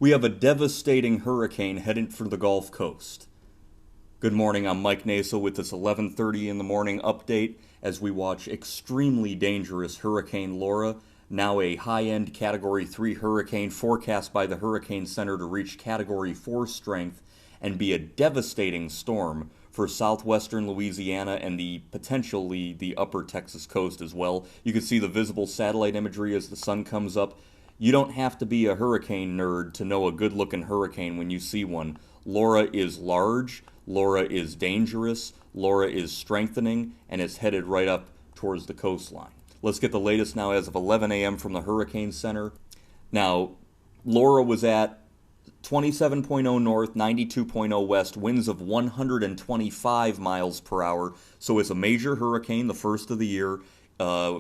We have a devastating hurricane heading for the Gulf Coast. Good morning, I'm Mike Nasel with this 11:30 in the morning update as we watch extremely dangerous Hurricane Laura, now a high-end Category 3 hurricane forecast by the Hurricane Center to reach Category 4 strength and be a devastating storm for southwestern Louisiana and potentially the upper Texas coast as well. You can see the visible satellite imagery as the sun comes up. You don't have to be a hurricane nerd to know a good-looking hurricane when you see one. Laura is large, Laura is dangerous, Laura is strengthening, and is headed right up towards the coastline. Let's get the latest now as of 11 a.m. from the Hurricane Center. Now, Laura was at 27.0 north, 92.0 west, winds of 125 miles per hour. So it's a major hurricane, the first of the year.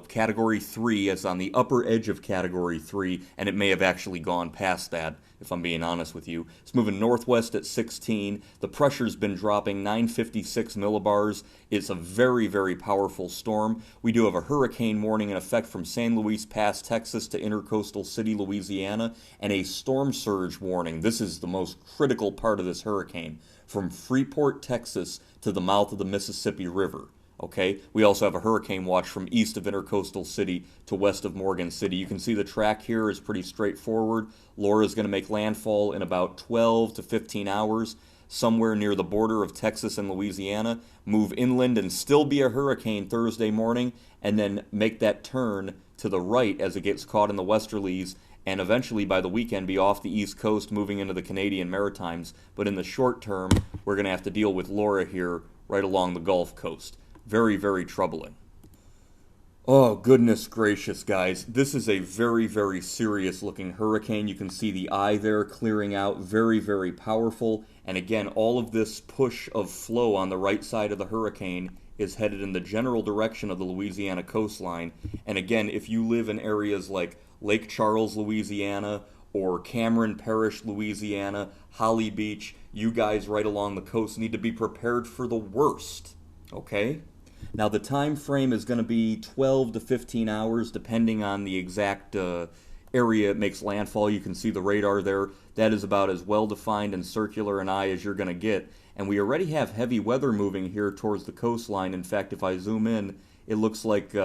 Category 3 is on the upper edge of Category 3, and it may have actually gone past that, if I'm being honest with you. It's moving northwest at 16. The pressure's been dropping 956 millibars. It's a very, very powerful storm. We do have a hurricane warning in effect from San Luis Pass, Texas to Intracoastal City, Louisiana, and a storm surge warning. This is the most critical part of this hurricane, from Freeport, Texas to the mouth of the Mississippi River. Okay, we also have a hurricane watch from east of Intracoastal City to west of Morgan City. You can see the track here is pretty straightforward. Laura is going to make landfall in about 12 to 15 hours, somewhere near the border of Texas and Louisiana, move inland and still be a hurricane Thursday morning, and then make that turn to the right as it gets caught in the westerlies, and eventually by the weekend be off the east coast moving into the Canadian Maritimes. But in the short term, we're going to have to deal with Laura here right along the Gulf Coast. Very, very troubling. Oh, goodness gracious, guys. This is a very, very serious looking hurricane. You can see the eye there clearing out. Very, very powerful. And again, all of this push of flow on the right side of the hurricane is headed in the general direction of the Louisiana coastline. And again, if you live in areas like Lake Charles, Louisiana, or Cameron Parish, Louisiana, Holly Beach, you guys right along the coast need to be prepared for the worst. Okay? Now, the time frame is going to be 12 to 15 hours, depending on the exact area it makes landfall. You can see the radar there. That is about as well-defined and circular an eye as you're going to get. And we already have heavy weather moving here towards the coastline. In fact, if I zoom in, it looks like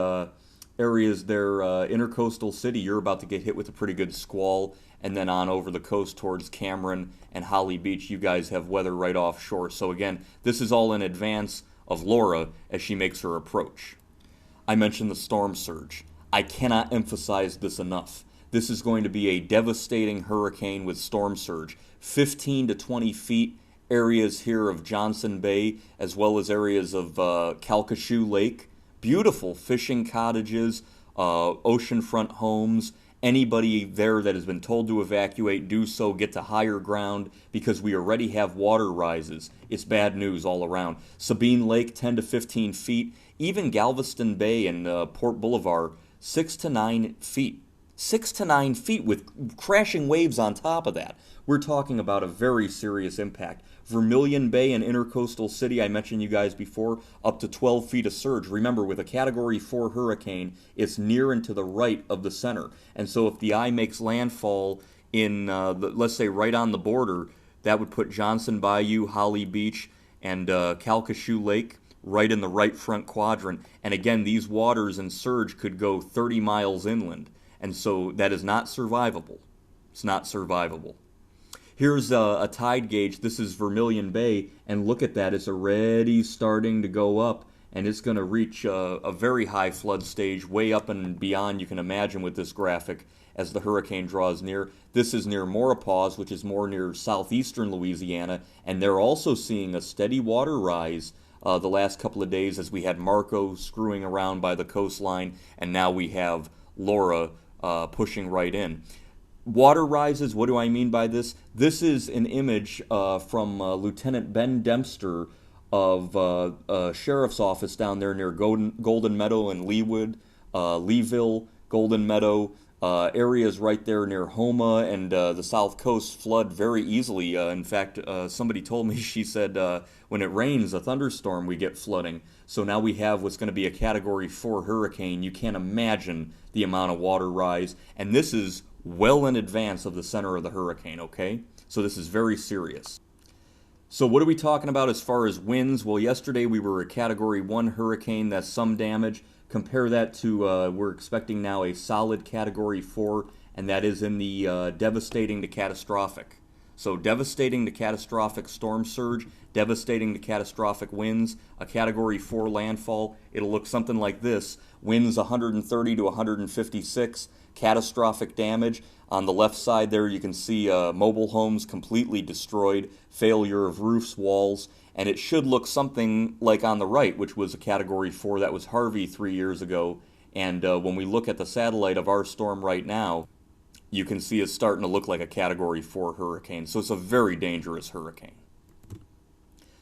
areas there, Intracoastal City, you're about to get hit with a pretty good squall. And then on over the coast towards Cameron and Holly Beach, you guys have weather right offshore. So again, this is all in advance of Laura as she makes her approach. I mentioned the storm surge. I cannot emphasize this enough. This is going to be a devastating hurricane with storm surge. 15 to 20 feet, areas here of Johnson Bay, as well as areas of Calcasieu Lake. Beautiful fishing cottages, oceanfront homes. Anybody there that has been told to evacuate, do so, get to higher ground, because we already have water rises. It's bad news all around. Sabine Lake, 10 to 15 feet. Even Galveston Bay and Port Boulevard, 6 to 9 feet. 6 to 9 feet with crashing waves on top of that. We're talking about a very serious impact. Vermilion Bay and Intracoastal City, I mentioned you guys before, up to 12 feet of surge. Remember, with a Category 4 hurricane, it's near and to the right of the center. And so if the eye makes landfall in, let's say, right on the border, that would put Johnson Bayou, Holly Beach, and Calcasieu Lake right in the right front quadrant. And again, these waters and surge could go 30 miles inland. And so that is not survivable. It's not survivable. Here's a tide gauge. This is Vermilion Bay, and look at that. It's already starting to go up, and it's going to reach a very high flood stage, way up and beyond you can imagine with this graphic as the hurricane draws near. This is near Maurepas, which is more near southeastern Louisiana, and they're also seeing a steady water rise the last couple of days as we had Marco screwing around by the coastline, and now we have Laura pushing right in. Water rises, what do I mean by this? This is an image from Lieutenant Ben Dempster of Sheriff's Office down there near Golden Meadow and Leeville, Golden Meadow, areas right there near Homa and the South Coast flood very easily. In fact, somebody told me, she said, when it rains, a thunderstorm, we get flooding. So now we have what's going to be a Category 4 hurricane. You can't imagine the amount of water rise. And this is well in advance of the center of the hurricane, okay? So this is very serious. So what are we talking about as far as winds? Well, yesterday we were a Category 1 hurricane. That's some damage. Compare that to, we're expecting now a solid Category 4, and that is in the devastating to catastrophic. So devastating to catastrophic storm surge, devastating to catastrophic winds, a Category 4 landfall. It'll look something like this. Winds 130 to 156, catastrophic damage. On the left side there you can see mobile homes completely destroyed, failure of roofs, walls, and it should look something like on the right, which was a Category 4. That was Harvey 3 years ago. And when we look at the satellite of our storm right now, you can see it's starting to look like a Category 4 hurricane. So it's a very dangerous hurricane.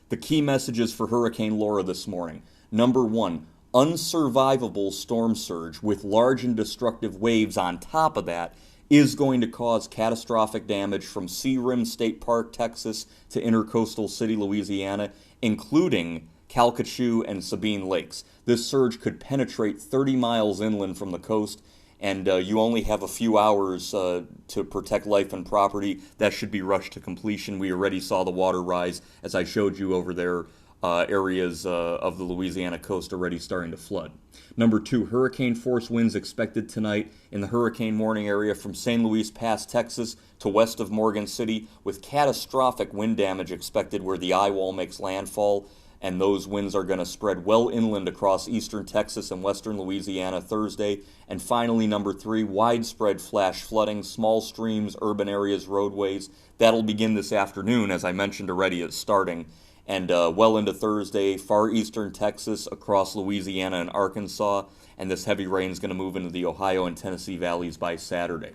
The key messages for Hurricane Laura this morning. Number 1, unsurvivable storm surge with large and destructive waves on top of that is going to cause catastrophic damage from Sea Rim State Park, Texas to Intracoastal City, Louisiana, including Calcasieu and Sabine Lakes. This surge could penetrate 30 miles inland from the coast, and you only have a few hours to protect life and property. That should be rushed to completion. We already saw the water rise, as I showed you over there, areas of the Louisiana coast already starting to flood. Number 2, hurricane force winds expected tonight in the hurricane warning area from St. Louis Pass, Texas to west of Morgan City, with catastrophic wind damage expected where the eye wall makes landfall, and those winds are going to spread well inland across eastern Texas and western Louisiana Thursday. And finally, number 3, widespread flash flooding, small streams, urban areas, roadways. That'll begin this afternoon, as I mentioned already, it's starting. And well into Thursday, far eastern Texas, across Louisiana and Arkansas, and this heavy rain is going to move into the Ohio and Tennessee valleys by Saturday.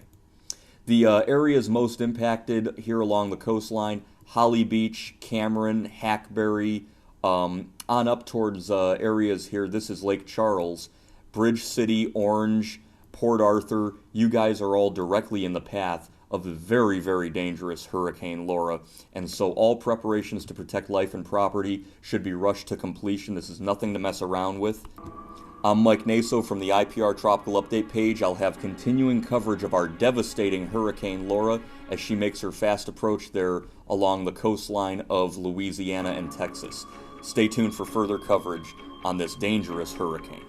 The areas most impacted here along the coastline, Holly Beach, Cameron, Hackberry, on up towards areas here. This is Lake Charles, Bridge City, Orange, Port Arthur. You guys are all directly in the path of the very, very dangerous Hurricane Laura. And so all preparations to protect life and property should be rushed to completion. This is nothing to mess around with. I'm Mike Naso from the IPR Tropical Update page. I'll have continuing coverage of our devastating Hurricane Laura as she makes her fast approach there along the coastline of Louisiana and Texas. Stay tuned for further coverage on this dangerous hurricane.